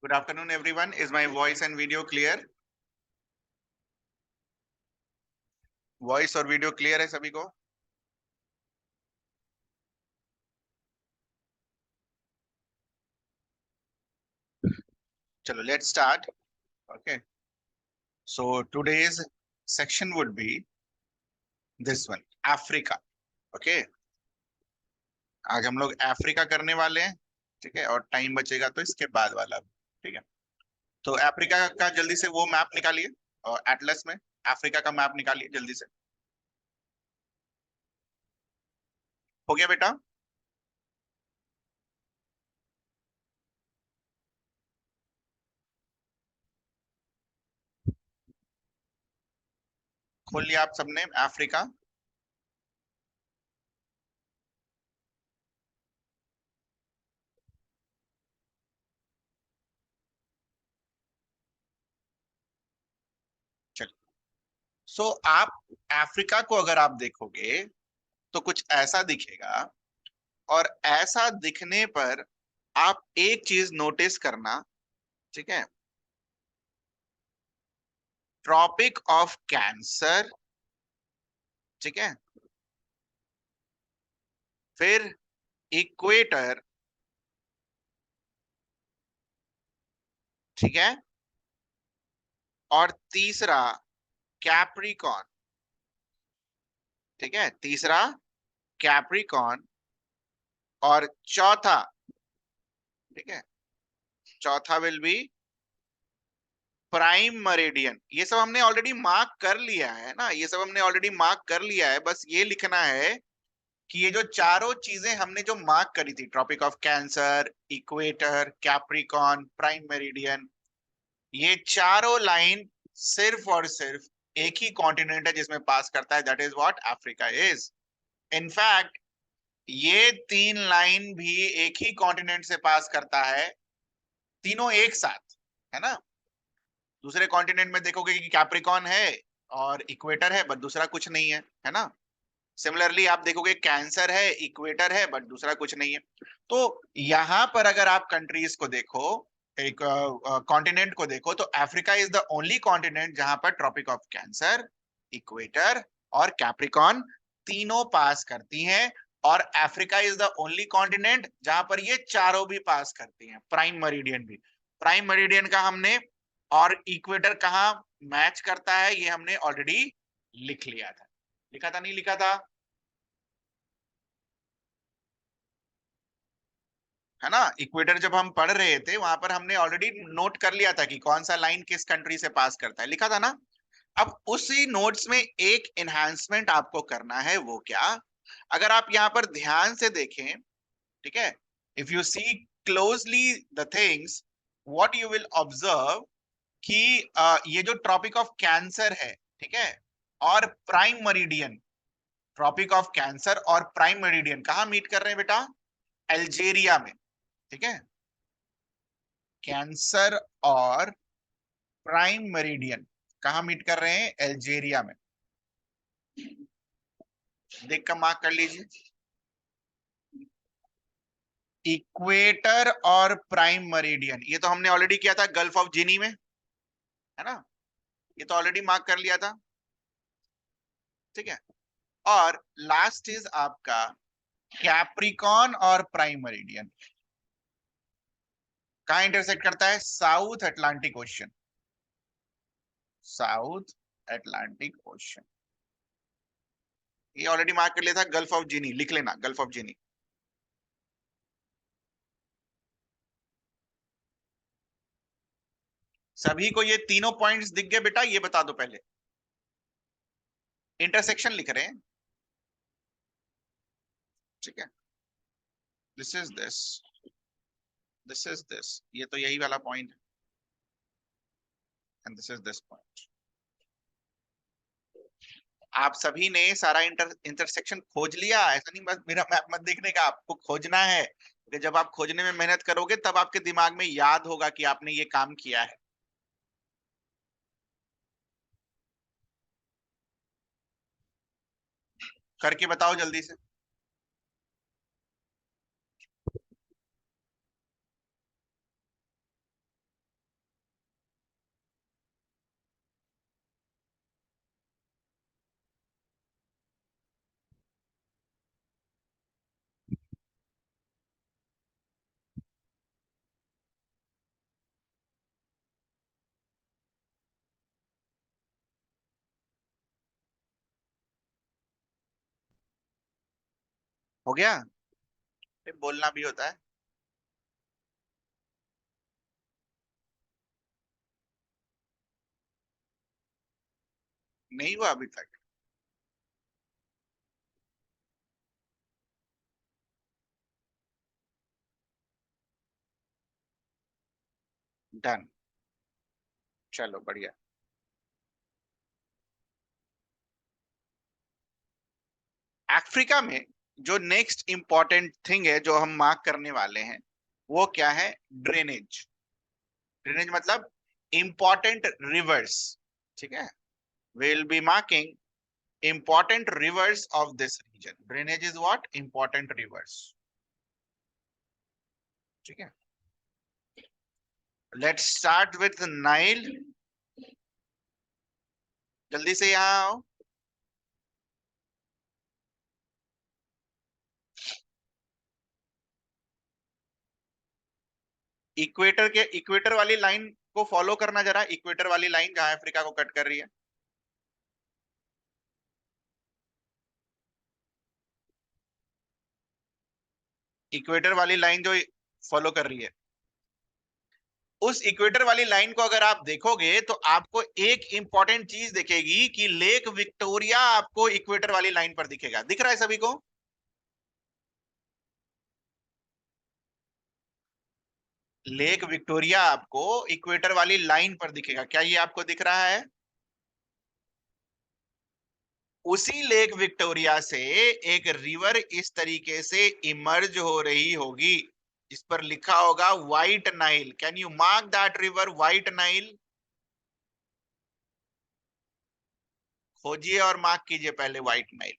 Good afternoon, everyone. Is my voice and video clear? Voice और video clear है सभी को? चलो, let's start. Okay. So today's section would be this one, Africa. Okay. आज हम लोग अफ्रीका करने वाले हैं, ठीक है, और टाइम बचेगा तो इसके बाद वाला भी, ठीक है। तो अफ्रीका का जल्दी से वो मैप निकालिए और एटलस में अफ्रीका का मैप निकालिए जल्दी से। हो गया बेटा? खोल लिया आप सबने अफ्रीका? चलिए। सो आप अफ्रीका को अगर आप देखोगे तो कुछ ऐसा दिखेगा, और ऐसा दिखने पर आप एक चीज नोटिस करना, ठीक है। ट्रॉपिक ऑफ कैंसर, ठीक है, फिर इक्वेटर, ठीक है, और तीसरा कैप्रिकॉन, ठीक है, तीसरा कैप्रिकॉन, और चौथा, ठीक है, चौथा विल बी प्राइम मेरिडियन। ये सब हमने ऑलरेडी मार्क कर लिया है ना, ये सब हमने ऑलरेडी मार्क कर लिया है, बस ये लिखना है कि ये जो चारों चीजें हमने जो मार्क करी थी, Tropic of Cancer, equator, Capricorn, prime meridian, ये चारों लाइन सिर्फ और सिर्फ एक ही कॉन्टिनेंट है जिसमें पास करता है, that is what Africa is. In fact ये तीन लाइन भी एक ही कॉन्टिनेंट से पास करता है, तीनों एक साथ, है ना। दूसरे कॉन्टिनेंट में देखोगे कि कैप्रिकॉन है और इक्वेटर है, बट दूसरा कुछ नहीं है ना। सिमिलरली आप देखोगे कैंसर है, इक्वेटर है, बट दूसरा कुछ नहीं है। तो यहां पर अगर आप कंट्रीज को देखो, एक कॉन्टिनेंट को देखो, तो Africa is the only continent जहां पर ट्रॉपिक ऑफ कैंसर, इक्वेटर और कैप्रिकॉन तीनों पास करती हैं। और Africa is the only continent जहां पर ये चारों भी पास करती हैं, प्राइम मेरिडियन भी। प्राइम मेरिडियन का हमने, और इक्वेटर कहाँ मैच करता है ये हमने ऑलरेडी लिख लिया था। लिखा था नहीं लिखा था? है ना। इक्वेटर जब हम पढ़ रहे थे वहां पर हमने ऑलरेडी नोट कर लिया था कि कौन सा लाइन किस कंट्री से पास करता है, लिखा था ना। अब उसी नोट्स में एक एनहांसमेंट आपको करना है, वो क्या? अगर आप यहाँ पर ध्यान से देखें, ठीक है, if you see closely the things, what you will observe कि ये जो ट्रॉपिक ऑफ कैंसर है, ठीक है, और prime meridian, Tropic of Cancer और प्राइम मेरिडियन कहाँ मीट कर रहे हैं बेटा? अल्जेरिया में, ठीक है। कैंसर और प्राइम मेरिडियन कहाँ मीट कर रहे हैं? अल्जेरिया में। देख कर मार्क कर लीजिए। इक्वेटर और प्राइम मेरिडियन ये तो हमने ऑलरेडी किया था गल्फ ऑफ जिनी में, है ना। ये तो ऑलरेडी मार्क कर लिया था, ठीक है। और लास्ट इज आपका कैप्रिकॉन और प्राइम मेरिडियन कहाँ इंटरसेक्ट करता है? South Atlantic ocean, south Atlantic ocean. ये ऑलरेडी मार्क कर लिया था, गल्फ ऑफ जिनी लिख लेना, गल्फ ऑफ जिनी। सभी को ये तीनों पॉइंट्स दिख गए बेटा? ये बता दो पहले। इंटरसेक्शन लिख रहे हैं, ठीक है। This is this, this is this, ये तो यही वाला पॉइंट है, and this is this point. आप सभी ने सारा इंटरसेक्शन खोज लिया? ऐसा नहीं बस मेरा मैप मत देखने का, आपको खोजना है, क्योंकि जब आप खोजने में मेहनत करोगे तब आपके दिमाग में याद होगा कि आपने ये काम किया है। करके बताओ जल्दी से। हो गया? फिर बोलना भी होता है। नहीं हुआ अभी तक? डन। चलो बढ़िया। अफ्रीका में जो नेक्स्ट इंपॉर्टेंट थिंग है जो हम मार्क करने वाले हैं, वो क्या है? ड्रेनेज। ड्रेनेज मतलब इंपॉर्टेंट रिवर्स। ठीक है, will be marking important rivers of this region. Drainage is what? Important rivers. ठीक है, let's start with Nile. जल्दी से यहाँ आओ। इक्वेटर वाली लाइन को फॉलो करना जरा, इक्वेटर वाली लाइन जहां अफ्रीका को कट कर रही है। इक्वेटर वाली लाइन जो फॉलो कर रही है, उस इक्वेटर वाली लाइन को अगर आप देखोगे तो आपको एक इंपॉर्टेंट चीज दिखेगी कि लेक विक्टोरिया आपको इक्वेटर वाली लाइन पर दिखेगा। दिख रहा है सभी को? लेक विक्टोरिया आपको इक्वेटर वाली लाइन पर दिखेगा। क्या ये आपको दिख रहा है? उसी लेक विक्टोरिया से एक रिवर इस तरीके से इमर्ज हो रही होगी, इस पर लिखा होगा White Nile. Can you mark that river White Nile? खोजिए और मार्क कीजिए पहले व्हाइट नाइल।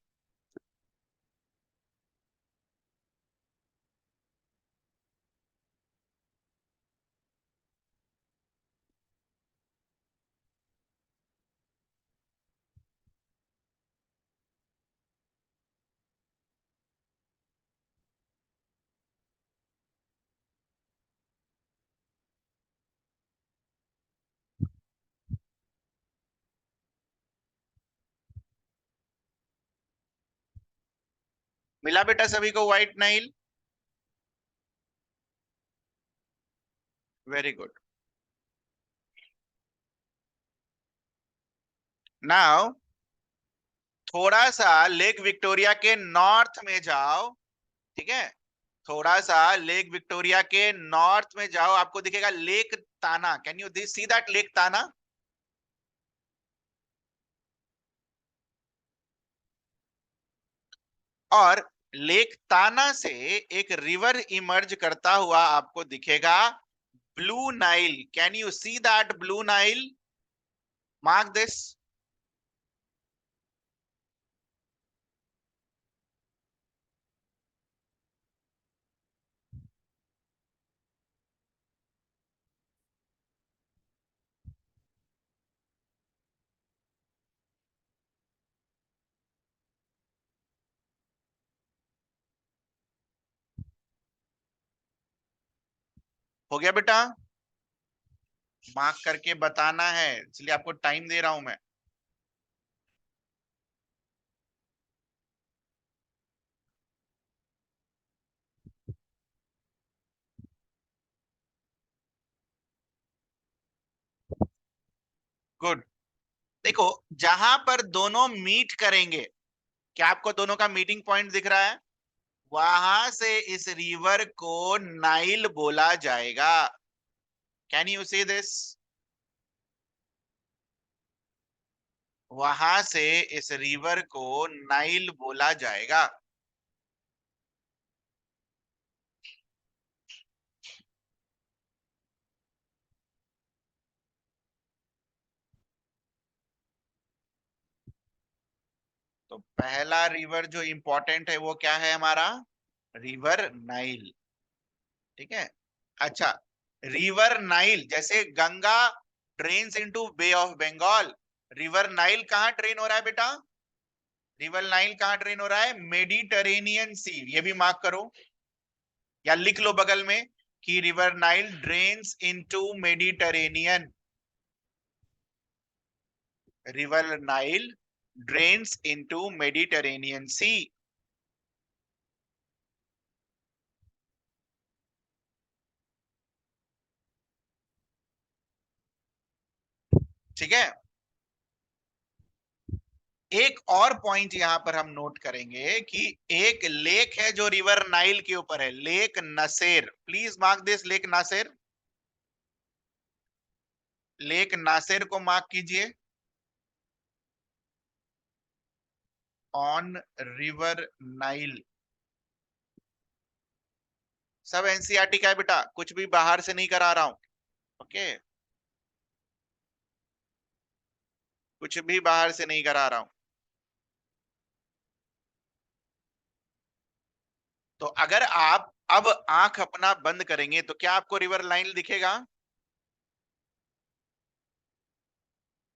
मिला बेटा सभी को white Nile? Very good. Now थोड़ा सा लेक विक्टोरिया के नॉर्थ में जाओ। ठीक है, थोड़ा सा लेक विक्टोरिया के नॉर्थ में जाओ, आपको दिखेगा लेक ताना। Can you see that lake ताना? और लेक ताना से एक रिवर इमर्ज करता हुआ आपको दिखेगा blue Nile. Can you see that blue Nile? Mark this. हो गया बेटा? मार्क करके बताना है, इसलिए आपको टाइम दे रहा हूं मैं। गुड। देखो, जहां पर दोनों मीट करेंगे, क्या आपको दोनों का मीटिंग पॉइंट दिख रहा है? वहां से इस रिवर को नाइल बोला जाएगा। Can you see this? वहां से इस रिवर को नाइल बोला जाएगा। तो पहला रिवर जो इंपॉर्टेंट है वो क्या है हमारा? River Nile. ठीक है, अच्छा। रिवर नाइल जैसे Ganga drains into bay of Bengal, river Nile कहां ड्रेन हो रहा है बेटा? रिवर नाइल कहां ड्रेन हो रहा है? मेडिटरेनियन सी। ये भी मार्क करो या लिख लो बगल में कि river Nile drains into Mediterranean. River Nile drains into Mediterranean Sea. ठीक है। एक और पॉइंट यहां पर हम नोट करेंगे कि एक लेक है जो रिवर नाइल के ऊपर है, Lake Nasser. Please mark this, Lake Nasser. Lake Nasser को मार्क कीजिए ऑन रिवर नाइल। सब एनसीईआरटी का है बेटा, कुछ भी बाहर से नहीं करा रहा हूं। ओके, कुछ भी बाहर से नहीं करा रहा हूं। तो अगर आप अब आंख अपना बंद करेंगे तो क्या आपको रिवर नाइल दिखेगा?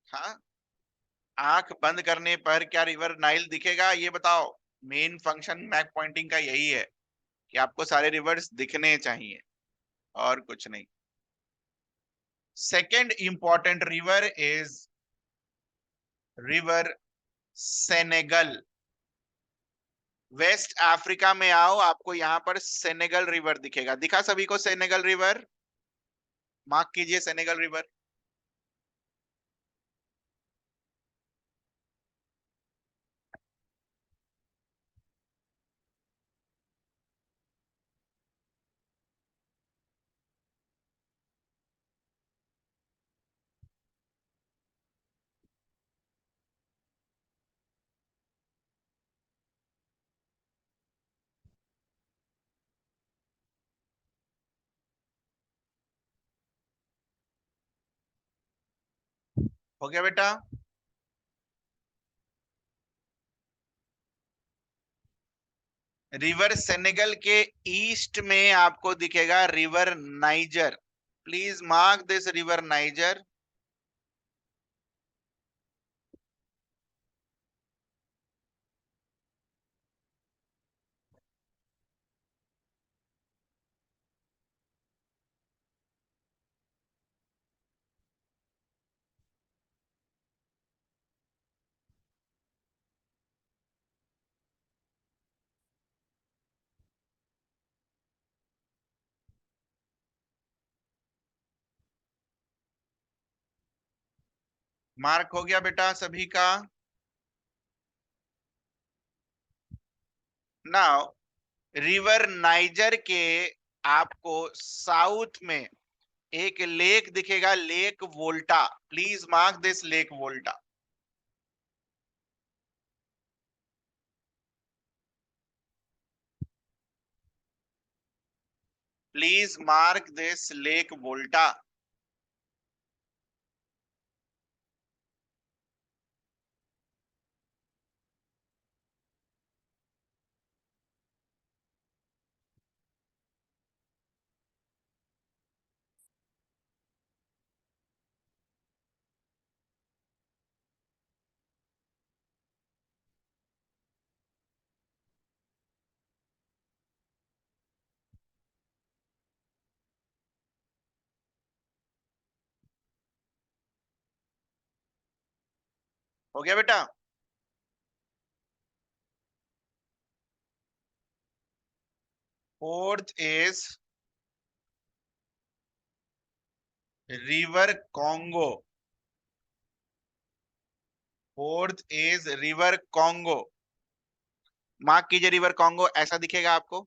हाँ, आंख बंद करने पर क्या रिवर नाइल दिखेगा, ये बताओ। मेन फंक्शन मैप पॉइंटिंग का यही है कि आपको सारे रिवर्स दिखने चाहिए और कुछ नहीं। Second important river is river Senegal. West Africa में आओ, आपको यहां पर सेनेगल रिवर दिखेगा। दिखा सभी को सेनेगल रिवर? मार्क कीजिए सेनेगल रिवर। हो गया बेटा? रिवर सेनेगल के ईस्ट में आपको दिखेगा river niger. Please mark this river niger. Mark हो गया बेटा सभी का? नाउ रिवर नाइजर के आपको साउथ में एक लेक दिखेगा, Lake Volta. Please mark this Lake Volta. Please mark this Lake Volta. हो गया बेटा? Fourth is river Congo. Fourth is river Congo. Mark कीजिए रिवर कॉन्गो, ऐसा दिखेगा आपको।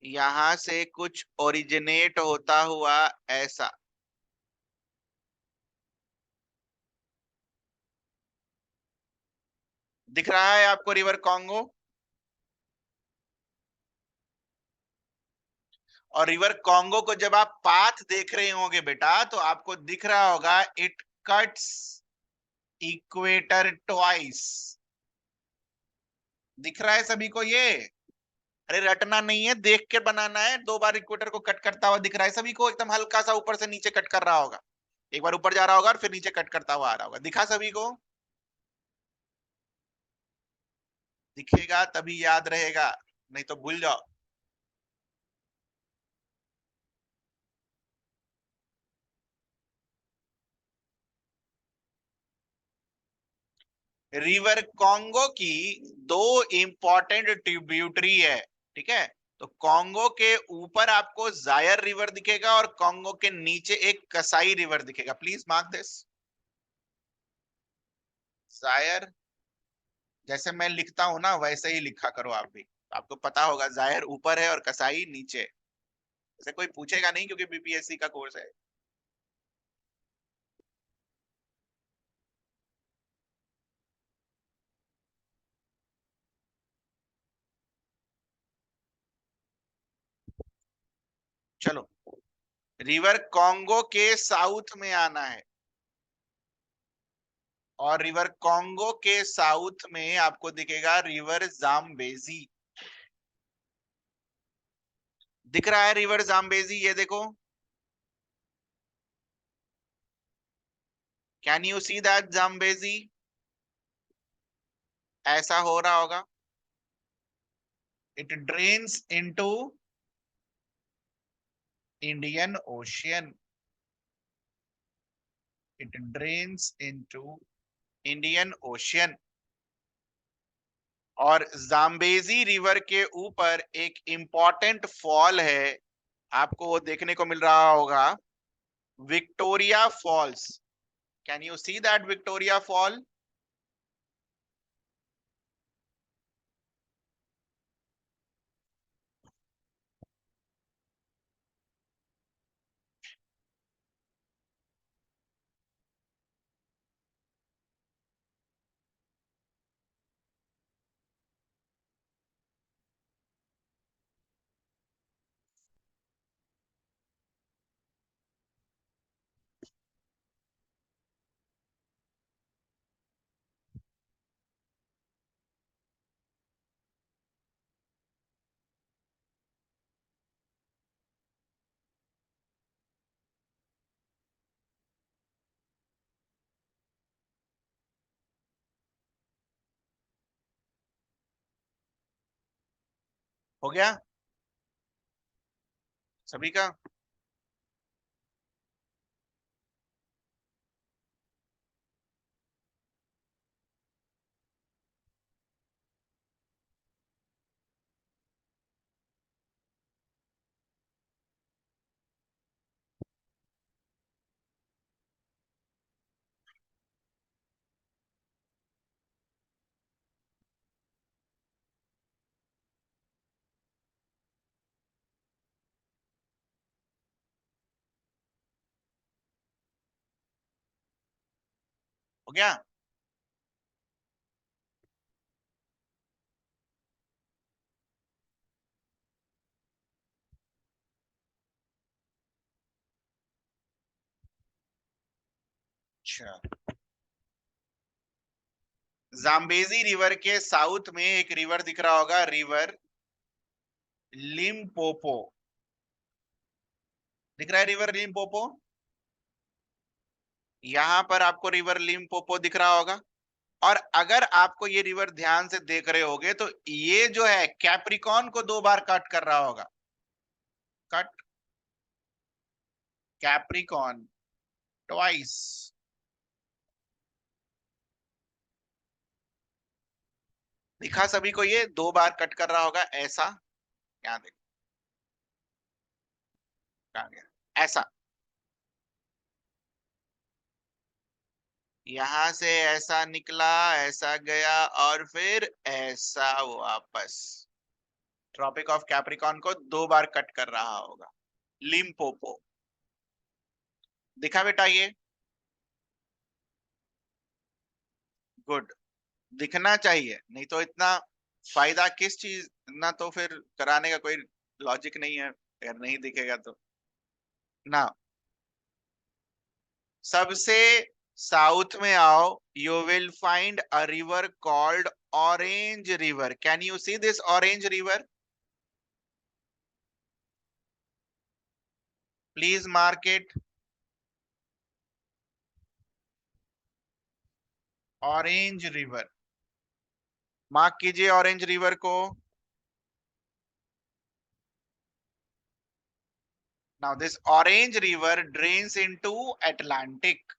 यहां से कुछ ओरिजिनेट होता हुआ ऐसा दिख रहा है आपको रिवर कॉन्गो। और रिवर कॉन्गो को जब आप पाथ देख रहे होंगे बेटा तो आपको दिख रहा होगा इट कट्स इक्वेटर ट्वाइस। दिख रहा है सभी को ये? अरे रटना नहीं है, देख के बनाना है। दो बार इक्वेटर को कट करता हुआ दिख रहा है सभी को, एकदम हल्का सा ऊपर से नीचे कट कर रहा होगा। एक बार ऊपर जा रहा होगा और फिर नीचे कट करता हुआ आ रहा होगा। दिखा सभी को? दिखेगा तभी याद रहेगा, नहीं तो भूल जाओ। रिवर कॉन्गो की दो इंपॉर्टेंट ट्रिब्यूटरी है, ठीक है। तो कॉन्गो के ऊपर आपको जायर रिवर दिखेगा और कॉन्गो के नीचे एक कसाई रिवर दिखेगा। Please mark this. जायर, जैसे मैं लिखता हूं ना वैसे ही लिखा करो आप भी। आपको पता होगा जायर ऊपर है और कसाई नीचे। ऐसे कोई पूछेगा नहीं क्योंकि बीपीएससी का कोर्स है। चलो, रिवर कॉन्गो के साउथ में आना है, और रिवर कॉन्गो के साउथ में आपको दिखेगा रिवर जाम्बेजी। दिख रहा है रिवर जाम्बेजी, ये देखो। Can you see that Zambezi? ऐसा हो रहा होगा। It drains into Indian ocean. It drains into Indian ocean. और जाम्बेजी रिवर के ऊपर एक इंपॉर्टेंट फॉल है, आपको वो देखने को मिल रहा होगा, Victoria Falls. Can you see that Victoria fall? हो गया सभी का? हो गया। अच्छा, जाम्बेजी रिवर के साउथ में एक रिवर दिख रहा होगा, रिवर लिम्पोपो। दिख रहा है रिवर लिम्पोपो? यहां पर आपको रिवर लिम्पोपो दिख रहा होगा। और अगर आपको ये रिवर ध्यान से देख रहे होगे तो ये जो है कैप्रिकॉन को 2 बार कट कर रहा होगा। Cut Capricorn twice. दिखा सभी को? ये 2 बार कट कर रहा होगा ऐसा। यहाँ देखो, कहाँ गया? ऐसा, यहां से ऐसा निकला, ऐसा गया, और फिर ऐसा वापस। ट्रॉपिक ऑफ कैप्रिकॉन को 2 बार कट कर रहा होगा लिम्पोपो। दिखा बेटा ये? गुड। दिखना चाहिए, नहीं तो इतना फायदा किस चीज ना, तो फिर कराने का कोई लॉजिक नहीं है अगर नहीं दिखेगा तो। ना, सबसे साउथ में आओ, you will find a river called orange river. Can you see this orange river? Please mark it, orange river. Mark कीजिए ऑरेंज रिवर को। Now this orange river drains into Atlantic.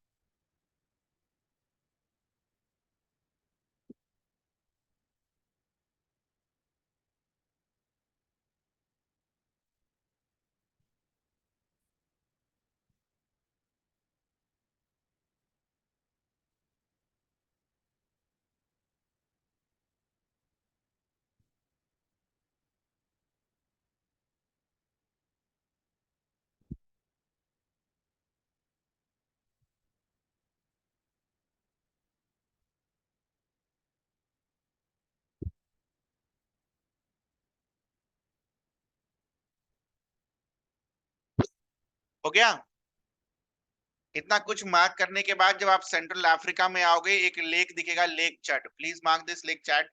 हो गया। इतना कुछ मार्क करने के बाद जब आप सेंट्रल अफ्रीका में आओगे, एक लेक दिखेगा, lake chat. Please mark this lake chat.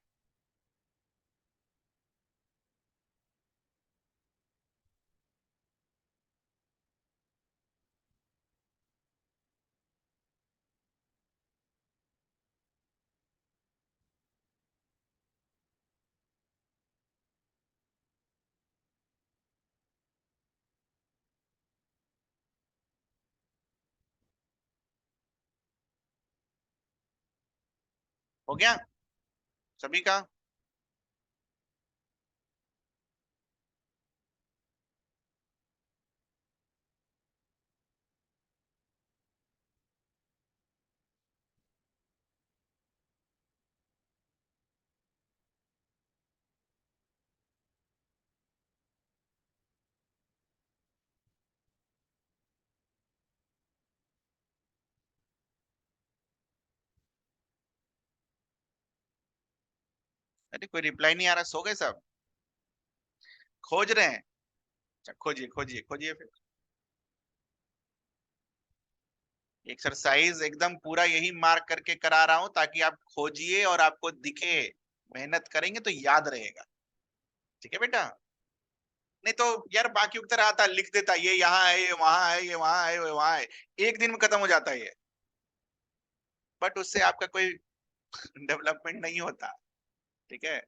हो गया सभी का। अरे कोई रिप्लाई नहीं आ रहा, सो गए सब? खोज रहे हैं? अच्छा, खोजिए खोजिए खोजिए फिर। एक्सरसाइज एकदम पूरा यही मार्क करके करा रहा हूं ताकि आप खोजिए और आपको दिखे। मेहनत करेंगे तो याद रहेगा। ठीक है बेटा? नहीं तो यार बाकी उत्तर आता, लिख देता, ये यहाँ है, ये वहां है, ये वहां है, ये वहां है। एक दिन में खत्म हो जाता है ये। बट उससे आपका कोई डेवलपमेंट नहीं होता। ठीक है?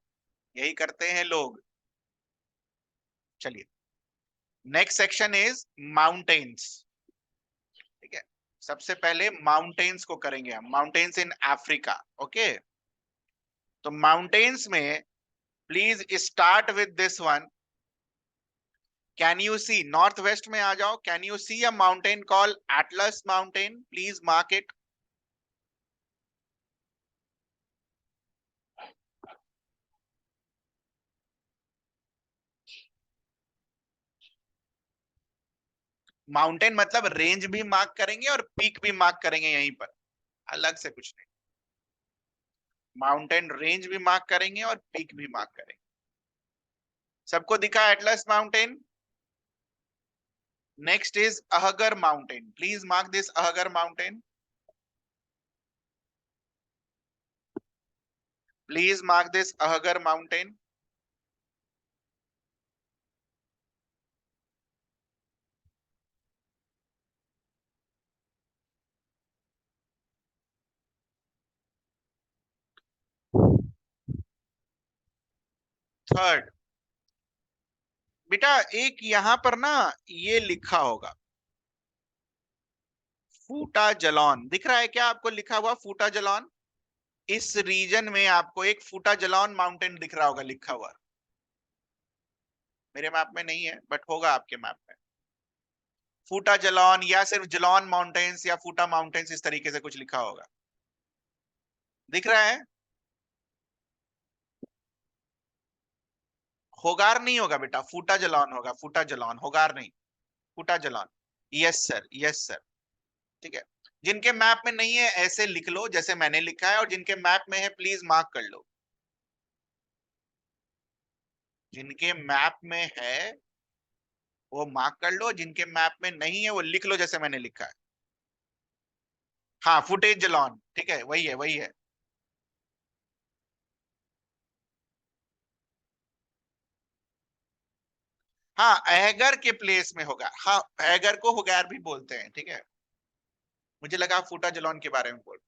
यही करते हैं लोग। चलिए, नेक्स्ट सेक्शन इज माउंटेन्स। ठीक है? सबसे पहले माउंटेन्स को करेंगे हम, माउंटेन्स इन अफ्रीका। ओके? तो माउंटेन्स में please start with this one. Can you see, north west में आ जाओ, can you see a mountain call Atlas mountain? Please mark it. Mountain मतलब रेंज भी मार्क करेंगे और पीक भी मार्क करेंगे यहीं पर, अलग से कुछ नहीं। माउंटेन रेंज भी मार्क करेंगे और पीक भी मार्क करेंगे। सबको दिखा Atlas mountain? Next is Ahaggar mountain. Please mark this Ahaggar mountain. Please mark this Ahaggar mountain. Third, बेटा एक यहां पर ना ये लिखा होगा, फूटा जलौन। दिख रहा है क्या आपको लिखा हुआ फूटा जलौन? इस रीजन में आपको एक फूटा जलौन माउंटेन दिख रहा होगा लिखा हुआ। मेरे मैप में नहीं है बट होगा आपके मैप में। फूटा जलौन या सिर्फ जलौन माउंटेन्स या फूटा माउंटेन्स, इस तरीके से कुछ लिखा होगा। दिख रहा है? होगार नहीं होगा बेटा, फूटा जलौन होगा, फूटा जलौन, होगार नहीं। फूटा Jalaun. Yes sir, yes sir. ठीक है? जिनके मैप में नहीं है ऐसे लिख लो जैसे मैंने लिखा है, और जिनके मैप में है प्लीज मार्क कर लो। जिनके मैप में है वो मार्क कर लो, जिनके मैप में नहीं है वो लिख लो जैसे मैंने लिखा है। हाँ, फुटेज जलॉन, ठीक है, वही है वही है। हाँ, अहगर के प्लेस में होगा। हाँ, अहगर को होगैर भी बोलते हैं। ठीक है? मुझे लगा आप फूटा जलॉन के बारे में बोल।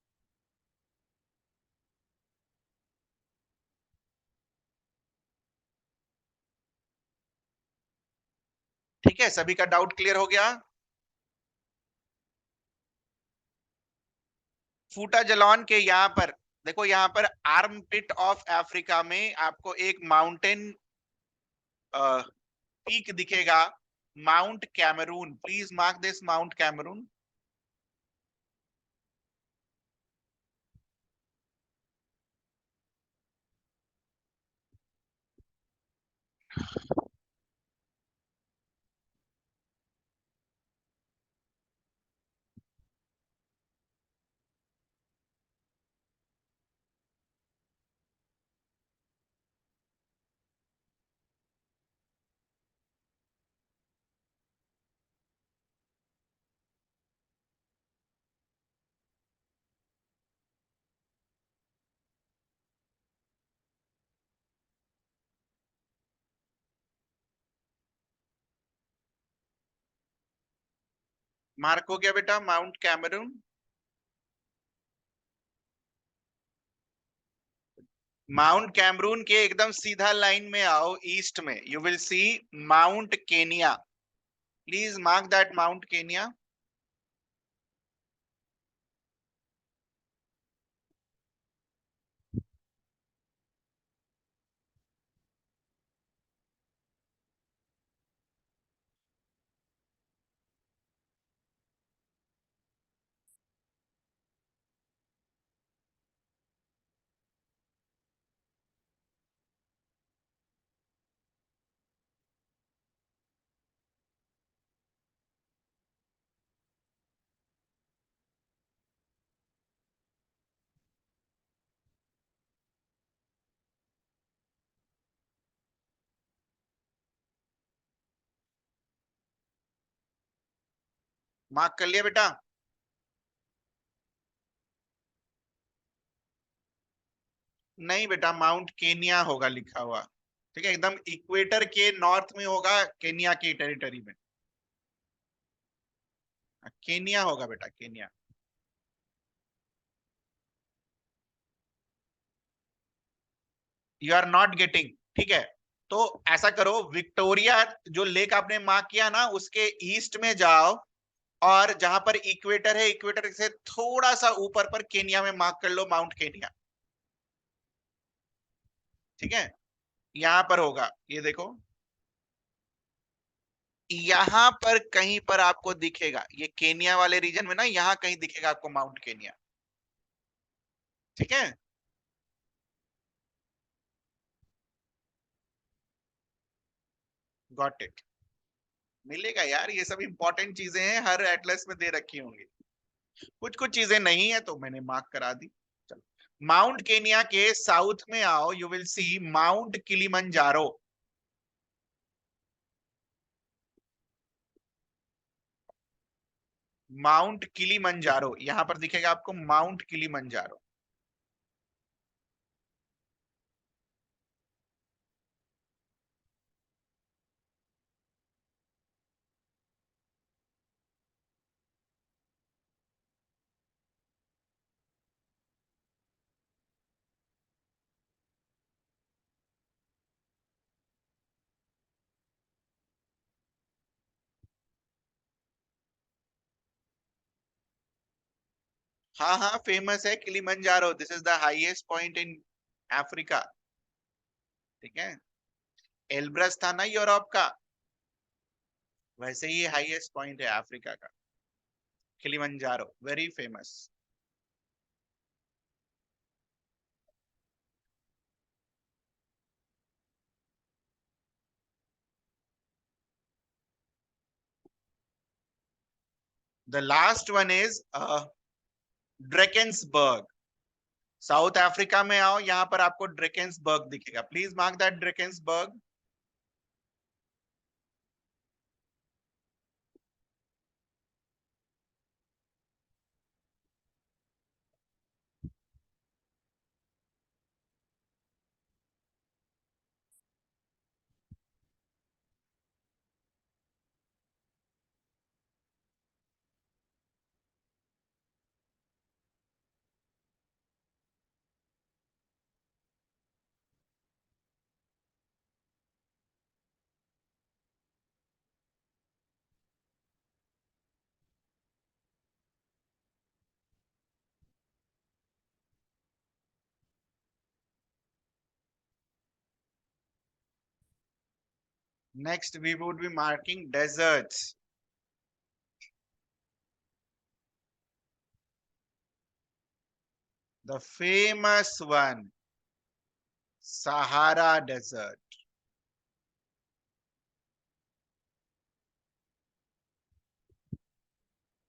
ठीक है, सभी का डाउट क्लियर हो गया? फूटा जलॉन के यहाँ पर देखो, यहाँ पर आर्म पिट ऑफ अफ्रीका में आपको एक माउंटेन पीक दिखेगा, mount Cameroon. Please mark this mount Cameroon. Mark हो गया बेटा माउंट कैमरून। माउंट कैमरून के एकदम सीधा लाइन में आओ ईस्ट में, you will C mount Kenya. Please mark that mount Kenya. Mark कर लिया बेटा? नहीं बेटा, माउंट केनिया होगा लिखा हुआ। ठीक है, एकदम इक्वेटर के नॉर्थ में होगा, केनिया की टेरिटरी में। केनिया होगा बेटा, Kenya. You are not getting. ठीक है, तो ऐसा करो, विक्टोरिया जो लेक आपने मार्क किया ना, उसके ईस्ट में जाओ, और जहां पर इक्वेटर है, इक्वेटर से थोड़ा सा ऊपर पर केनिया में मार्क कर लो माउंट केनिया। ठीक है, यहां पर होगा, ये देखो, यहां पर कहीं पर आपको दिखेगा, ये केनिया वाले रीजन में ना, यहां कहीं दिखेगा आपको माउंट केनिया। ठीक है, गॉट इट। मिलेगा यार, ये सब इंपॉर्टेंट चीजें हैं, हर एटलस में दे रखी होंगी। कुछ कुछ चीजें नहीं है तो मैंने मार्क करा दी। चलो, माउंट केनिया के साउथ में आओ, you will C mount Kilimanjaro. Mount Kilimanjaro, यहां पर दिखेगा आपको माउंट किलिमंजारो। हाँ हाँ, फेमस है Kilimanjaro, this is the highest point in Africa. ठीक है, एल्ब्रस था ना यूरोप का, वैसे ही हाईएस्ट पॉइंट है अफ्रीका का, Kilimanjaro, very famous. The last one is Drakensberg. South Africa में आओ, यहां पर आपको ड्रेकेंसबर्ग दिखेगा, please mark that Drakensberg. Next we would be marking deserts. The famous one, Sahara desert.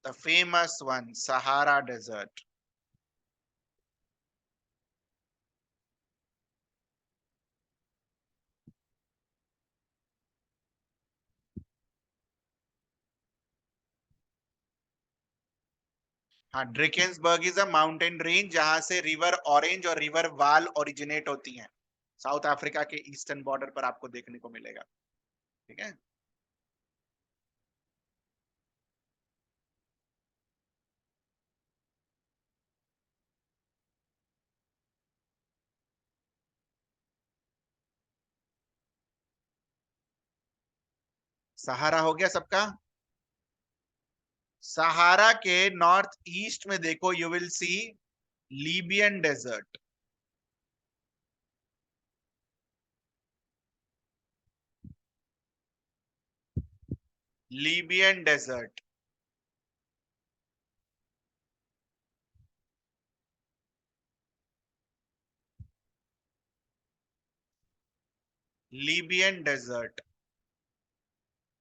The famous one, Sahara desert. हाँ, Drakensberg is a mountain range जहां से river orange और रिवर वाल ओरिजिनेट होती हैं। साउथ अफ्रीका के eastern border पर आपको देखने को मिलेगा। ठीक है, सहारा हो गया सबका। सहारा के नॉर्थ ईस्ट में देखो, you will see Libyan desert. Libyan desert. Libyan desert.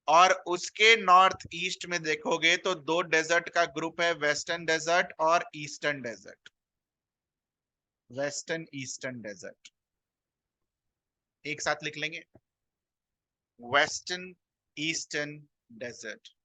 और उसके नॉर्थ ईस्ट में देखोगे तो दो डेजर्ट का ग्रुप है, वेस्टर्न डेजर्ट और eastern desert. Western eastern desert एक साथ लिख लेंगे, वेस्टर्न ईस्टर्न डेजर्ट।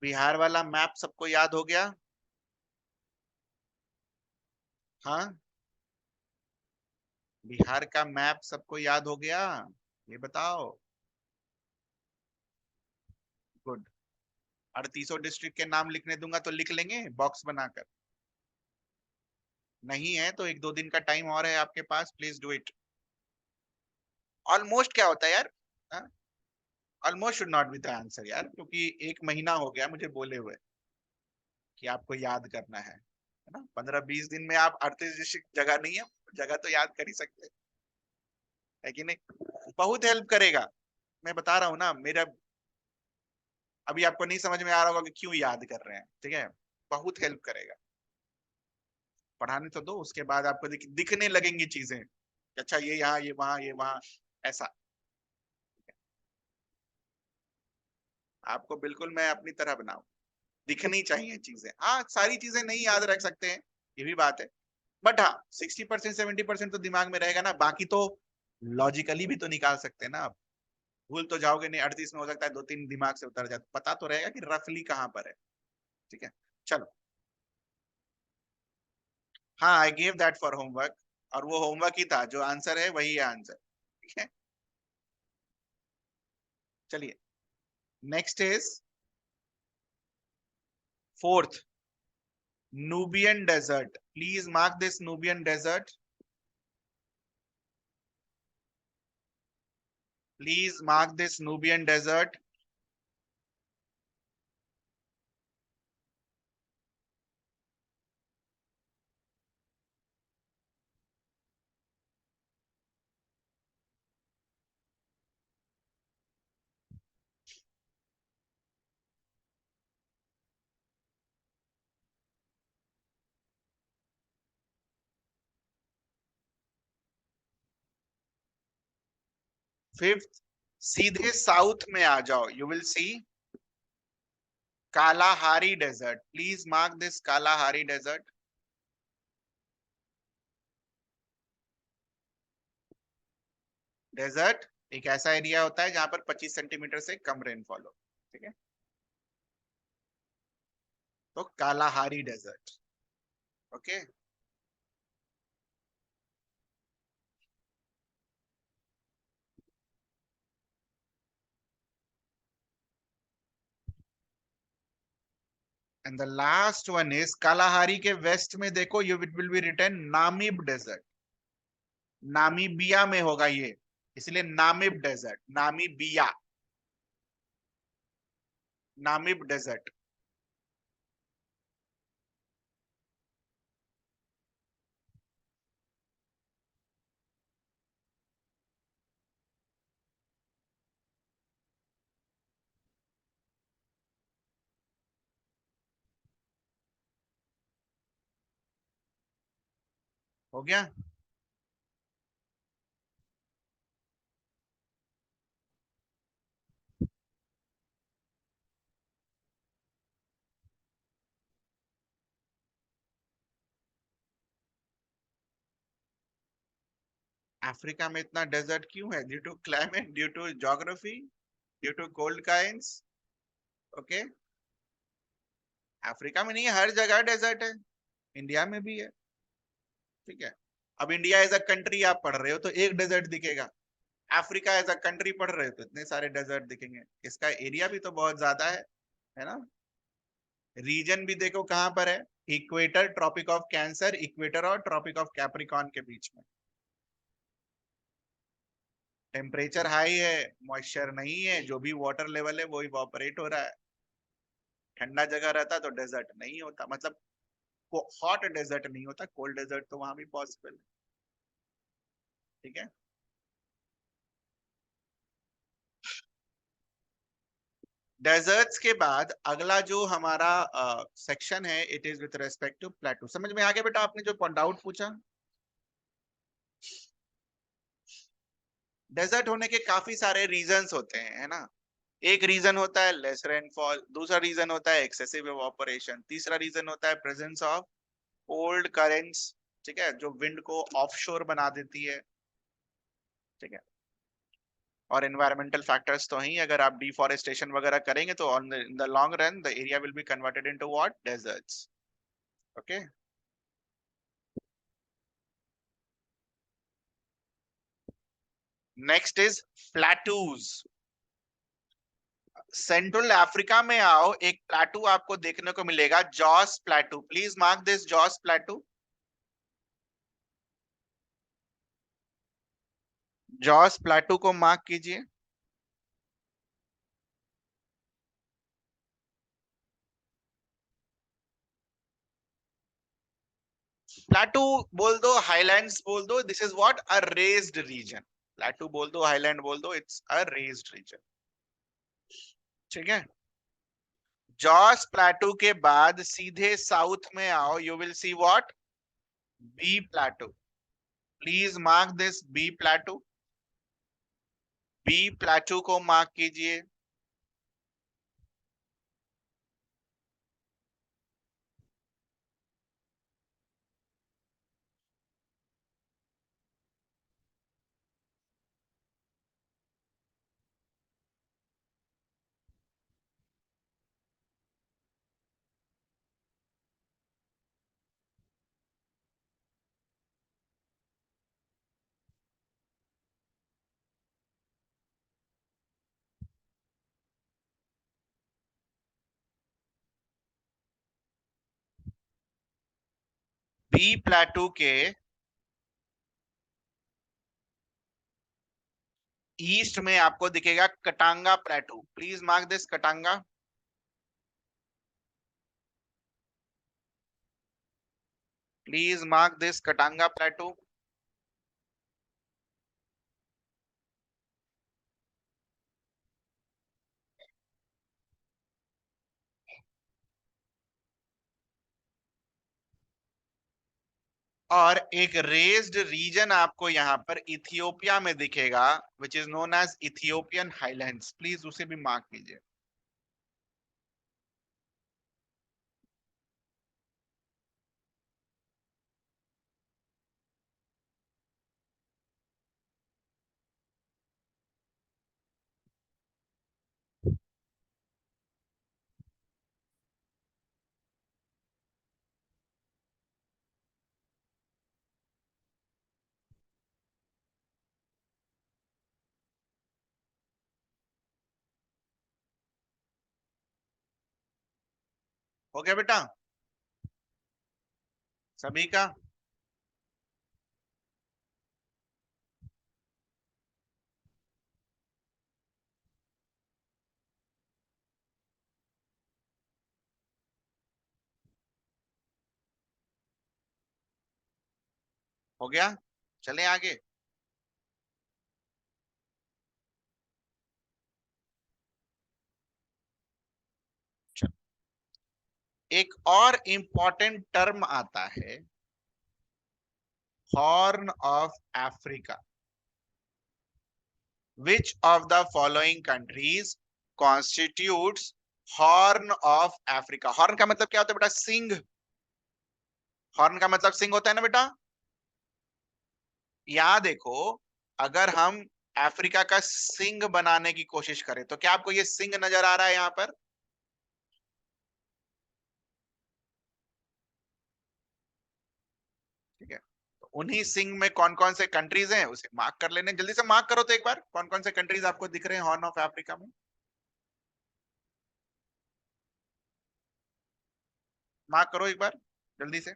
बिहार वाला मैप सबको याद हो गया? हाँ, बिहार का मैप सबको याद हो गया? ये बताओ। गुड। 38 डिस्ट्रिक्ट के नाम लिखने दूंगा तो लिख लेंगे बॉक्स बनाकर? नहीं है तो एक दो दिन का टाइम और है आपके पास, प्लीज डू इट। ऑलमोस्ट क्या होता है यार? Almost should not be the answer यार, क्योंकि एक महीना हो गया मुझे बोले हुए कि आपको याद करना है ना। 15-20 दिन में आप 38 डिस्ट्रिक्ट जगह नहीं है, जगह तो याद कर ही सकते है कि नहीं? बहुत हेल्प करेगा। मैं बता रहा हूँ ना, मेरा अभी आपको नहीं समझ में आ रहा होगा कि क्यों याद कर रहे हैं, ठीक है? बहुत हेल्प करेगा। पढ़ाने तो दो, उसके बाद आपको दिखने लगेंगी चीजें। अच्छा ये यहाँ, ये वहां, ये वहां, ऐसा। आपको बिल्कुल मैं अपनी तरह बनाऊं, दिखनी चाहिए चीजें। हाँ, सारी चीजें नहीं याद रख सकते हैं, ये भी बात है। बट हाँ, 60% 70% तो दिमाग में रहेगा ना, बाकी तो लॉजिकली भी तो निकाल सकते हैं ना आप। भूल तो जाओगे नहीं, 38 में हो सकता है दो तीन दिमाग से उतर जाए, पता तो रहेगा कि रफली कहाँ पर है। ठीक है, चलो। हाँ, I gave that for homework. और वो होमवर्क ही था, जो आंसर है वही है आंसर। ठीक है, चलिए। Next is fourth, Nubian desert. Please mark this Nubian desert. Please mark this Nubian desert. Fifth, सीधे साउथ में आ जाओ, you will see Kalahari desert. Please mark this Kalahari desert. Desert एक ऐसा एरिया होता है जहां पर 25 सेंटीमीटर से कम रेनफॉल हो। ठीक है, तो Kalahari desert. Okay. And the last one is Kalahari के वेस्ट में देखो, you it will be written Namib desert. Namibia में होगा ये, इसलिए Namib desert, Namibia, Namib desert. हो गया। अफ्रीका में इतना डेजर्ट क्यों है? Due to climate, due to geography, due to cold kinds. Okay, Africa में नहीं है, हर जगह डेजर्ट है, इंडिया में भी है। ठीक है, अब इंडिया एज अ कंट्री आप पढ़ रहे हो तो एक डेजर्ट दिखेगा, अफ्रीका एज अ कंट्री पढ़ रहे हो तो इतने सारे डेजर्ट दिखेंगे। इसका एरिया भी तो बहुत ज्यादा है। है ना। रीजन भी देखो कहां पर है, equator, Tropic of Cancer, equator और ट्रॉपिक ऑफ कैप्रिकॉन के बीच में। टेम्परेचर हाई है, मॉइस्चर नहीं है, जो भी वाटर लेवल है वो इवापोरेट हो रहा है। ठंडा जगह रहता तो डेजर्ट नहीं होता, मतलब हॉट डेजर्ट नहीं होता, कोल्ड डेजर्ट तो वहां भी पॉसिबल है। ठीक है। डेजर्ट्स के बाद अगला जो हमारा सेक्शन है, it is with respect to plateau. समझ में आ गया बेटा आपने जो डाउट पूछा। डेजर्ट होने के काफी सारे रीजंस होते हैं, है ना। एक रीजन होता है लेस रेनफॉल, दूसरा रीजन होता है एक्सेसिव इवापोरेशन, तीसरा रीजन होता है प्रेजेंस ऑफ कोल्ड करेंट्स, ठीक है, जो विंड को ऑफशोर बना देती है। ठीक है। और एनवायरमेंटल फैक्टर्स तो ही, अगर आप डिफॉरेस्टेशन वगैरह करेंगे तो on in the long run the area will be converted into what, deserts. Okay. Next is plateaus. Central Africa में आओ, एक प्लेटू आपको देखने को मिलेगा, Jos plateau. Please mark this Jos plateau. Jos plateau को मार्क कीजिए। प्लेटू बोल दो, हाईलैंड्स बोल दो, this is what, a raised region. Plateau बोल दो, हाईलैंड बोल दो, इट्स अ रेज्ड रीजन। ठीक है। जॉस प्लेटू के बाद सीधे साउथ में आओ, you will see what, Bie plateau. Please mark this Bie plateau. Bie plateau को मार्क कीजिए। बी प्लेटू के ईस्ट में आपको दिखेगा Katanga plateau. Please mark this Katanga. Please mark this Katanga plateau. और एक रेज्ड रीजन आपको यहां पर इथियोपिया में दिखेगा, which is known as Ethiopian highlands. Please उसे भी मार्क कीजिए। हो गया बेटा सभी का। हो गया। चले आगे। चलो। एक और इंपॉर्टेंट टर्म आता है, horn of Africa. Which of the following countries constitutes horn of Africa. Horn का मतलब क्या होता है बेटा, सिंग। हॉर्न का मतलब सिंग होता है ना बेटा। यहां देखो, अगर हम अफ्रीका का सिंग बनाने की कोशिश करें तो क्या आपको ये सिंग नजर आ रहा है यहां पर। ठीक है। तो उन्हीं सिंग में कौन कौन से कंट्रीज हैं उसे मार्क कर लेने, जल्दी से मार्क करो तो एक बार, कौन कौन से कंट्रीज आपको दिख रहे हैं हॉर्न ऑफ अफ्रीका में। मार्क करो एक बार जल्दी से।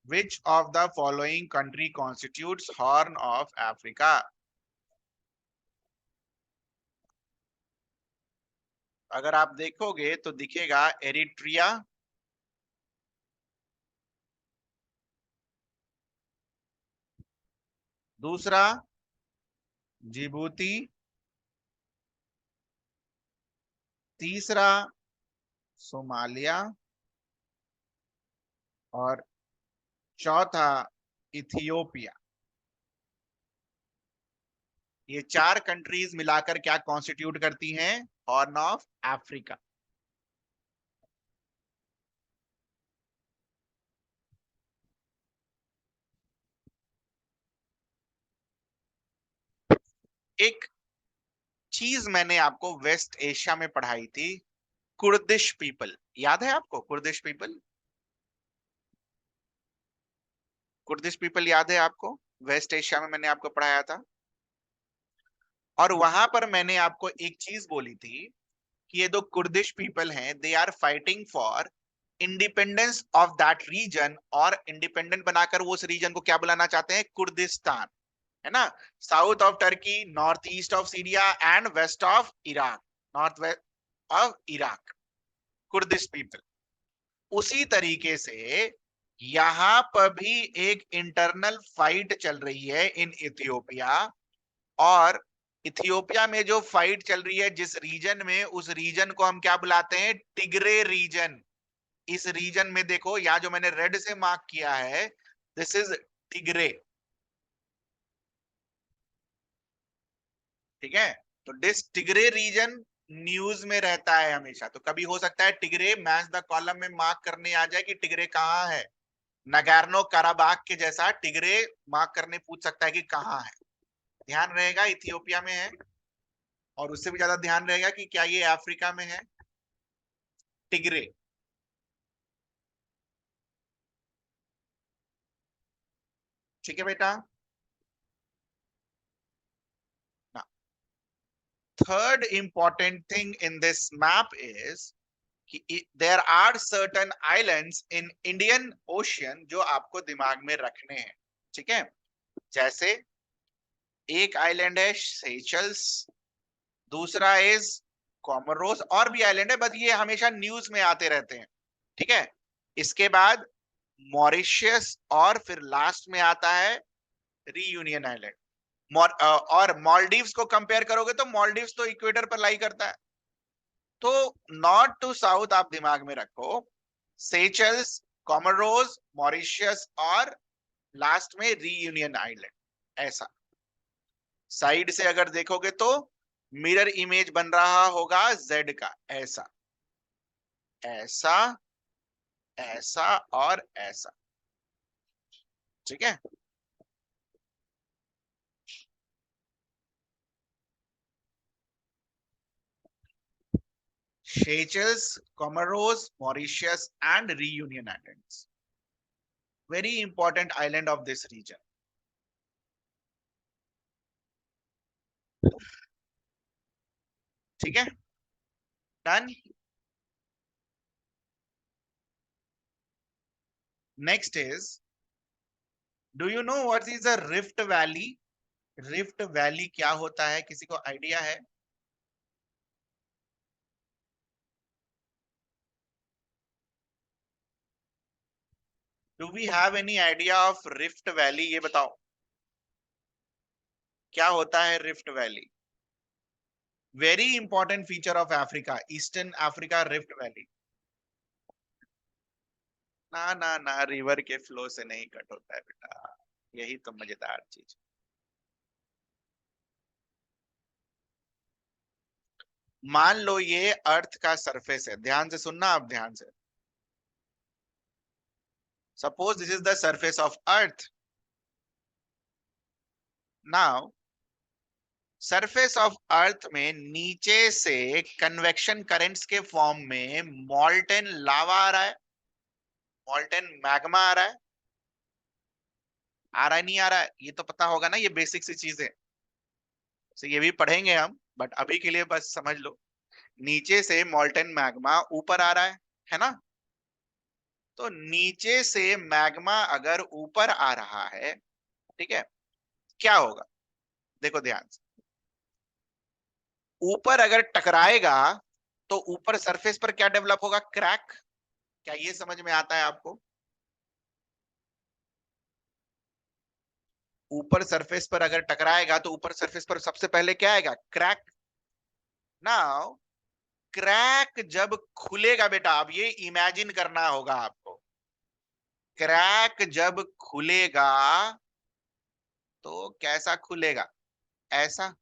Which of the following country constitutes Horn of Africa? अगर आप देखोगे तो दिखेगा एरिट्रिया, दूसरा जिबूती, तीसरा सोमालिया और चौथा इथियोपिया। ये चार कंट्रीज मिलाकर क्या कॉन्स्टिट्यूट करती हैं? Horn of Africa. एक चीज मैंने आपको वेस्ट एशिया में पढ़ाई थी, कुर्दिश पीपल, याद है आपको? कुर्दिश पीपल, कुर्दिश पीपल याद है आपको? वेस्ट एशिया में मैंने आपको पढ़ाया था, और वहां पर मैंने आपको एक चीज बोली थी कि ये जो कुर्दिश पीपल हैं, they are fighting for independence of that region, और इंडिपेंडेंट बनाकर वो उस रीजन को क्या बुलाना चाहते हैं? कुर्दिस्तान, है ना? South of Turkey, north east of Syria and west of Iraq, north west of Iraq, Kurdish people. उसी तरीके से यहां पर भी एक इंटरनल फाइट चल रही है इन इथियोपिया, और इथियोपिया में जो फाइट चल रही है जिस रीजन में, उस रीजन को हम क्या बुलाते हैं? Tigray reason. इस रीजन में देखो, यहां जो मैंने रेड से मार्क किया है, दिस इज टिग्रे, ठीक है? तो दिस टिग्रे रीजन न्यूज में रहता है हमेशा, तो कभी हो सकता है टिग्रे मैच द कॉलम में मार्क करने आ जाए कि टिग्रे कहाँ है। नगैर्नो काराबाग के जैसा टिग्रे मार्क करने पूछ सकता है कि कहाँ है। ध्यान रहेगा इथियोपिया में है, और उससे भी ज्यादा ध्यान रहेगा कि क्या ये अफ्रीका में है, टिग्रे। ठीक है बेटा? Third important thing in this map is कि there are certain islands in Indian Ocean जो आपको दिमाग में रखने हैं, ठीक है? जैसे एक आइलैंड है सेशल्स, दूसरा इज कॉमोरोस, और भी आइलैंड है, बस ये हमेशा न्यूज में आते रहते हैं, ठीक है? इसके बाद मॉरिशियस, और फिर लास्ट में आता है रीयूनियन आइलैंड। और मॉलडीव्स को कंपेयर करोगे तो मॉलडीव्स तो इक्वेटर पर लाई करता है, तो नॉर्थ टू साउथ आप दिमाग में रखो, सेचल्स, कॉमोरोस, मॉरिशियस, और लास्ट में रीयूनियन आइलैंड। ऐसा साइड से अगर देखोगे तो मिरर इमेज बन रहा होगा जेड का, ऐसा, ऐसा, ऐसा और ऐसा, ठीक है? Seychelles, Comoros, Mauritius, and Reunion Islands. Very important island of this region. ठीक है? Done. Next is, do you know what is a Rift Valley? Rift Valley क्या होता है? किसी को आइडिया है? Do we have any idea of Rift Valley? ये बताओ क्या होता है Rift Valley? Very important feature of Africa, Eastern Africa Rift Valley. ना ना ना, रिवर के फ्लो से नहीं कट होता है बेटा, यही तो मजेदार चीज। मान लो ये अर्थ का सरफेस है, ध्यान से सुनना आप, ध्यान से। Suppose this is the surface of earth. Now surface of earth में नीचे से कन्वेक्शन करंट्स के फॉर्म में मॉल्टेन लावा आ रहा है, मॉल्टेन मैग्मा आ रहा है, आ रहा है नहीं आ रहा है? ये तो पता होगा ना, ये बेसिक सी चीज है। तो ये भी पढ़ेंगे हम, बट अभी के लिए बस समझ लो, नीचे से मॉल्टेन मैग्मा ऊपर आ रहा है ना। तो नीचे से मैग्मा अगर ऊपर आ रहा है, ठीक है, क्या होगा, देखो ध्यान से, ऊपर अगर टकराएगा तो ऊपर सरफेस पर क्या डेवलप होगा, क्रैक। क्या ये समझ में आता है आपको? ऊपर सरफेस पर अगर टकराएगा तो ऊपर सरफेस पर सबसे पहले क्या आएगा, क्रैक। नाउ क्रैक जब खुलेगा बेटा, अब ये इमेजिन करना होगा आपको, क्रैक जब खुलेगा तो कैसा खुलेगा, ऐसा।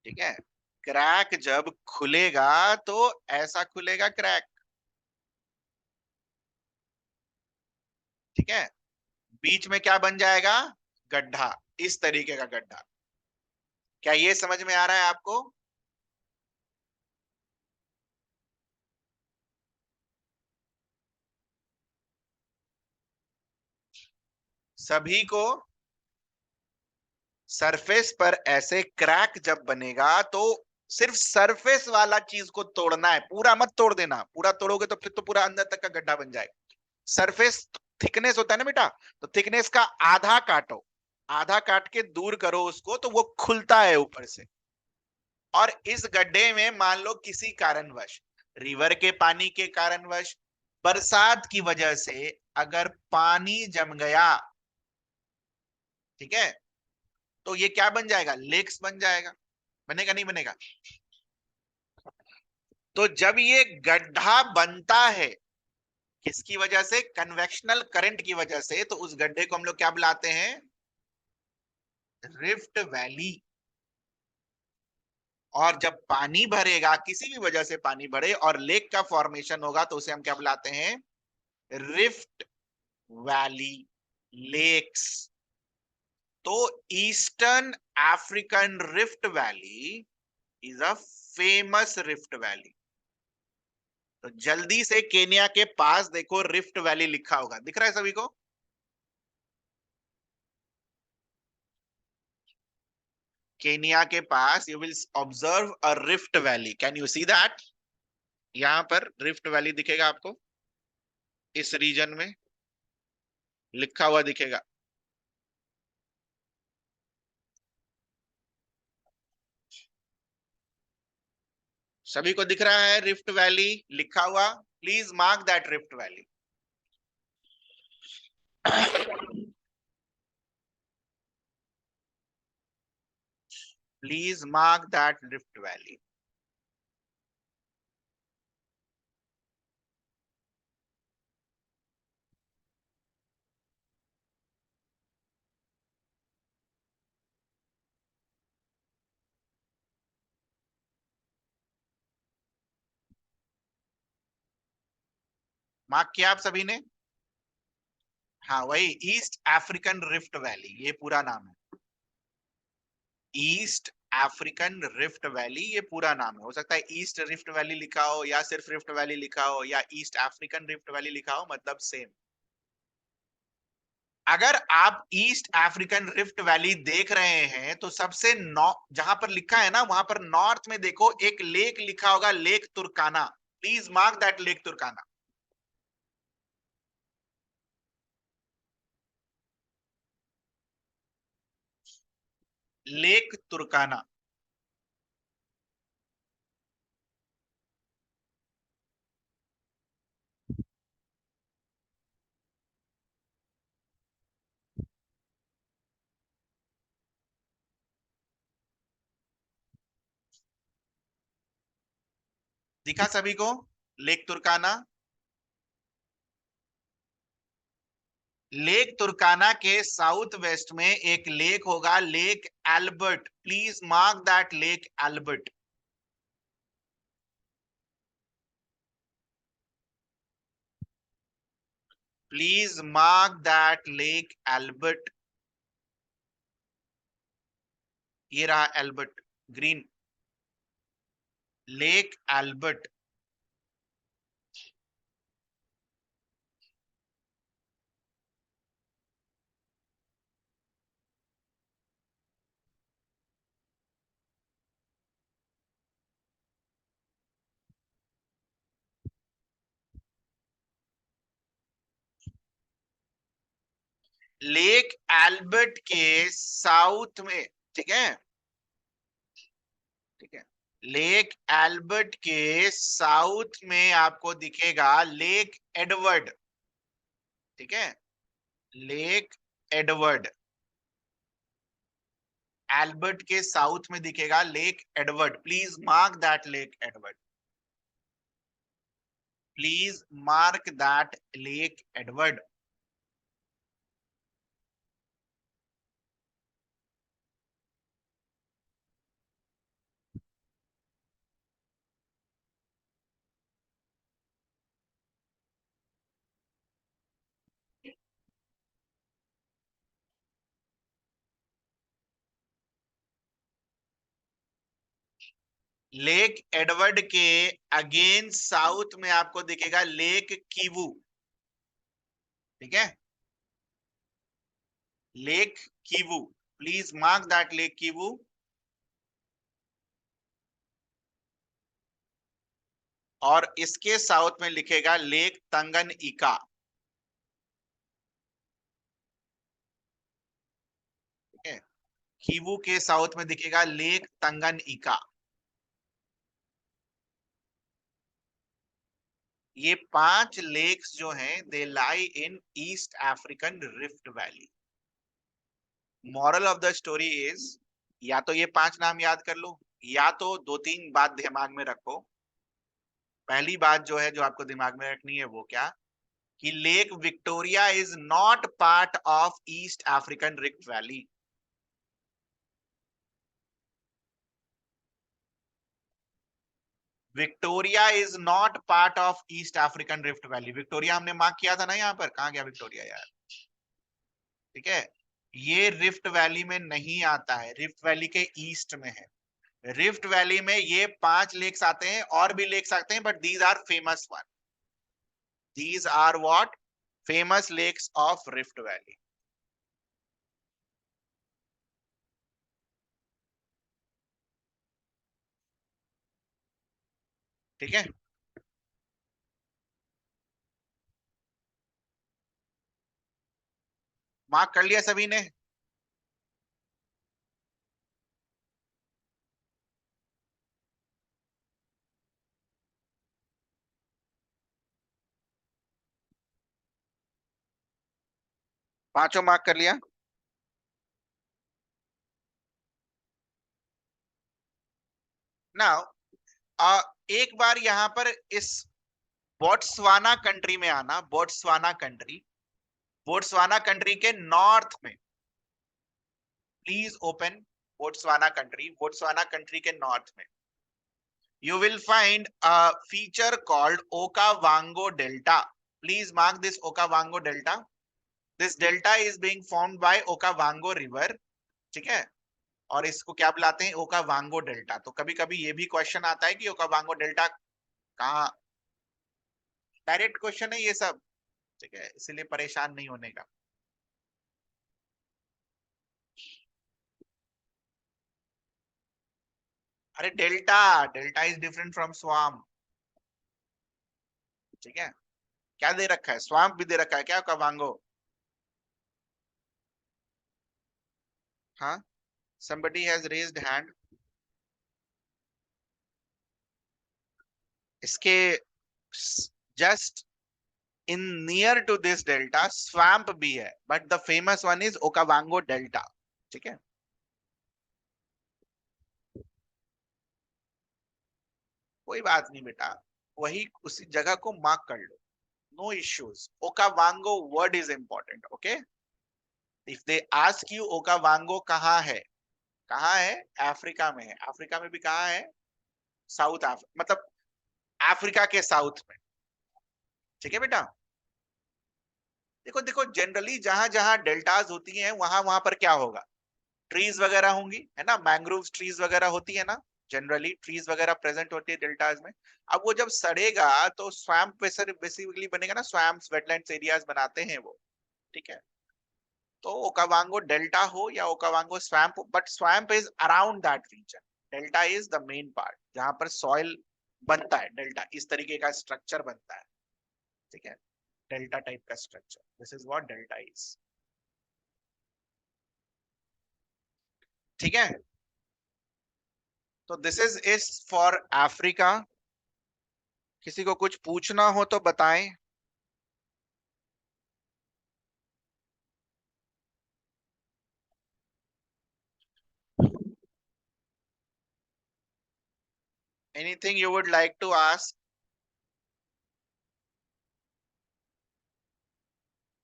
ठीक है, क्रैक जब खुलेगा तो ऐसा खुलेगा क्रैक। ठीक है, बीच में क्या बन जाएगा, गड्ढा, इस तरीके का गड्ढा। क्या ये समझ में आ रहा है आपको? सभी को सरफेस पर ऐसे क्रैक जब बनेगा तो सिर्फ सरफेस वाला चीज को तोड़ना है, पूरा मत तोड़ देना, पूरा तोड़ोगे तो फिर तो पूरा अंदर तक का गड्ढा बन जाएगा। सरफेस थिकनेस होता है ना बेटा, तो थिकनेस का आधा काटो, आधा काट के दूर करो उसको, तो वो खुलता है ऊपर से। और इस गड्ढे में मान लो किसी कारणवश, रिवर के पानी के कारणवश, बरसात की वजह से अगर पानी जम गया, ठीक है, तो ये क्या बन जाएगा, लेक्स बन जाएगा। बनेगा नहीं बनेगा? तो जब ये गड्ढा बनता है, किसकी वजह से, कन्वेक्शनल करंट की वजह से, तो उस गड्ढे को हम लोग क्या बुलाते हैं, रिफ्ट वैली। और जब पानी भरेगा, किसी भी वजह से पानी भरे और लेक का फॉर्मेशन होगा, तो उसे हम क्या बुलाते हैं, रिफ्ट वैली लेक्स। तो eastern African rift valley is a famous rift valley. तो जल्दी से केनिया के पास देखो रिफ्ट वैली लिखा होगा, दिख रहा है सभी को? केनिया के पास you will observe a rift valley, can you see that? यहां पर रिफ्ट वैली दिखेगा आपको, इस रीजन में लिखा हुआ दिखेगा। सभी को दिख रहा है रिफ्ट वैली लिखा हुआ? Please mark that rift valley. Please mark that rift valley. Mark किया आप सभी ने? हाँ वही, ईस्ट अफ्रीकन रिफ्ट वैली, ये पूरा नाम है, ईस्ट अफ्रीकन रिफ्ट वैली, ये पूरा नाम है। हो सकता है ईस्ट रिफ्ट वैली लिखा हो, या सिर्फ रिफ्ट वैली लिखा हो, या ईस्ट अफ्रीकन रिफ्ट वैली लिखा हो, मतलब सेम। अगर आप ईस्ट अफ्रीकन रिफ्ट वैली देख रहे हैं तो सबसे नौ जहां पर लिखा है ना, वहां पर नॉर्थ में देखो एक लेक लिखा होगा, lake तुर्काना। Please mark that lake तुर्काना। Lake तुर्काना। दिखा सभी को लेक तुर्काना? लेक तुर्काना के साउथ वेस्ट में एक लेक होगा, lake Albert. Please mark that lake Albert. Please mark that lake Albert. ये रहा Albert, green, lake Albert. Lake Albert के साउथ में, ठीक है, ठीक है, लेक एल्बर्ट के साउथ में आपको दिखेगा लेक एडवर्ड, ठीक है, लेक एडवर्ड, एल्बर्ट के साउथ में दिखेगा lake Edward, please mark that lake Edward, please mark that lake Edward. Lake Edward के अगेन साउथ में आपको दिखेगा लेक कीवू, ठीक है, lake Kivu, please mark that lake Kivu. और इसके साउथ में लिखेगा लेक तंगन इका, ठीक है, कीवू के साउथ में दिखेगा लेक तंगन इका। ये 5 लेक्स जो हैं they lie in East African rift valley. Moral of the story is, या तो ये 5 नाम याद कर लो, या तो 2-3 बात दिमाग में रखो। पहली बात जो है जो आपको दिमाग में रखनी है वो क्या, कि lake Victoria is not part of east African rift valley. Victoria is not part of east African rift valley. Victoria हमने मार्क किया था ना, यहाँ पर कहाँ गया विक्टोरिया यार, ठीक है, ये रिफ्ट वैली में नहीं आता है, रिफ्ट वैली के ईस्ट में है। रिफ्ट वैली में ये 5 लेक्स आते हैं, और भी लेक्स आते हैं, but these are famous one, these are what, famous lakes of rift valley. ठीक है, मार्क कर लिया सभी ने? पांचों मार्क कर लिया? नाउ एक बार यहां पर इस बोट्सवाना कंट्री में आना, बोट्सवाना कंट्री, बोट्सवाना कंट्री के नॉर्थ में, please open Botswana country, Botswana country के नॉर्थ में you will find a feature called Okavango Delta. Please mark this Okavango Delta. This delta is being formed by Okavango River, ठीक है, और इसको क्या बुलाते हैं, ओकावांगो डेल्टा। तो कभी कभी ये भी क्वेश्चन आता है कि ओकावांगो डेल्टा कहाँ, डायरेक्ट क्वेश्चन है ये सब, ठीक है, इसलिए परेशान नहीं होने का। अरे delta, delta is different from swamp, ठीक है, क्या दे रखा है, स्वाम्प भी दे रखा है क्या ओकावांगो? हाँ, somebody has raised hand। इसके just in near to this delta swamp भी है, but the famous one is Okavango delta, ठीक है। कोई बात नहीं बेटा, वही उसी जगह को मार्क कर लो, no issues. Okavango word is important, okay. If they ask you Okavango कहाँ है, कहाँ है, अफ्रीका में है, अफ्रीका में भी कहाँ है, साउथ अफ्रीका, मतलब अफ्रीका के साउथ में, ठीक है बेटा। देखो देखो, जनरली जहां जहां डेल्टाज होती हैं वहां वहां पर क्या होगा, ट्रीज वगैरह होंगी, है ना, मैंग्रोव ट्रीज वगैरह होती है ना, जनरली ट्रीज वगैरह प्रेजेंट होती है डेल्टाज में। अब वो जब सड़ेगा तो स्वैम्प बेसिकली बनेगा ना, स्वैम्प्स वेटलैंड्स एरियाज बनाते हैं वो, ठीक है। तो ओकावांगो डेल्टा हो या Okavango swamp, but swamp is around that region, delta is the main part जहां पर सॉइल बनता है, डेल्टा इस तरीके का स्ट्रक्चर बनता है, ठीक है, डेल्टा टाइप का structure, this is what delta is. ठीक है, तो दिस इज फॉर अफ्रीका। किसी को कुछ पूछना हो तो बताएं। Anything you would like to ask?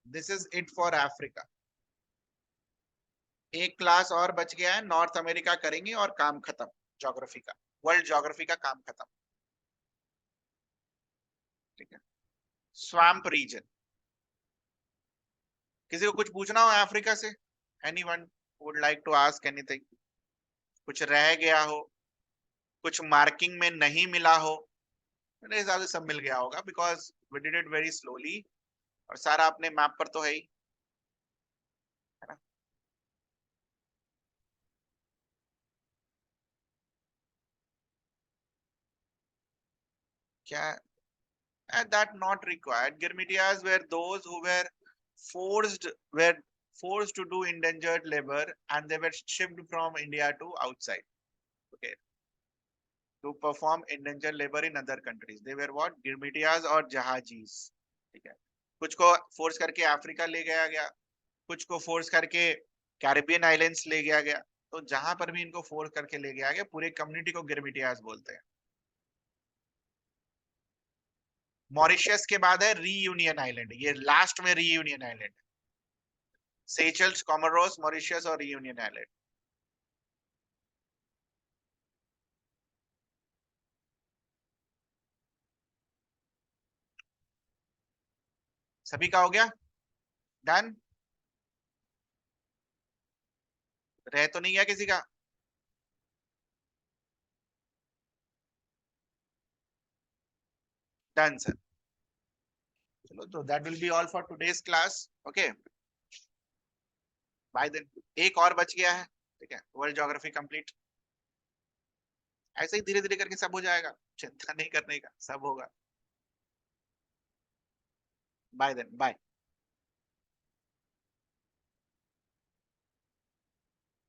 This is it for Africa. एक क्लास और बच गया है, नॉर्थ अमेरिका करेंगे और काम खत्म। ज्योग्राफी का, वर्ल्ड ज्योग्राफी का काम खत्म। ठीक है, स्वैम्प रीजन। किसी को कुछ पूछना हो अफ्रीका से? Anyone would like to ask anything? कुछ रह गया हो, कुछ मार्किंग में नहीं मिला हो? मेरे हिसाब से सब मिल गया होगा, because we did it very slowly, और सारा अपने मैप पर तो है ही, है ना? क्या? That not required. Girmitias were those who were forced to do indentured labor, and they were shipped from India to outside. Okay, to perform indentured labor in other countries. They were what? Girmitias और जहाजीज। ठीक है, कुछ को force करके Africa ले गया गया, कुछ को फोर्स करके कैरिबियन आइलैंड्स ले गया गया। तो जहां पर भी इनको फोर्स करके ले गया गया, पूरे कम्युनिटी को गिरमिटियाज बोलते हैं। मॉरिशस के बाद है रीयूनियन आइलैंड, ये लास्ट में रीयूनियन आइलैंड। सेचल्स, कॉमोरोस, मॉरिशस और रीयूनियन आइलैंड। सभी का हो गया? डन? रह तो नहीं गया किसी का? Done sir. चलो, तो that will be all for today's class. Okay, bye then. एक और बच गया है। ठीक है, वर्ल्ड ज्योग्राफी कंप्लीट। ऐसे ही धीरे धीरे करके सब हो जाएगा, चिंता नहीं करने का, सब होगा। Bye then, bye.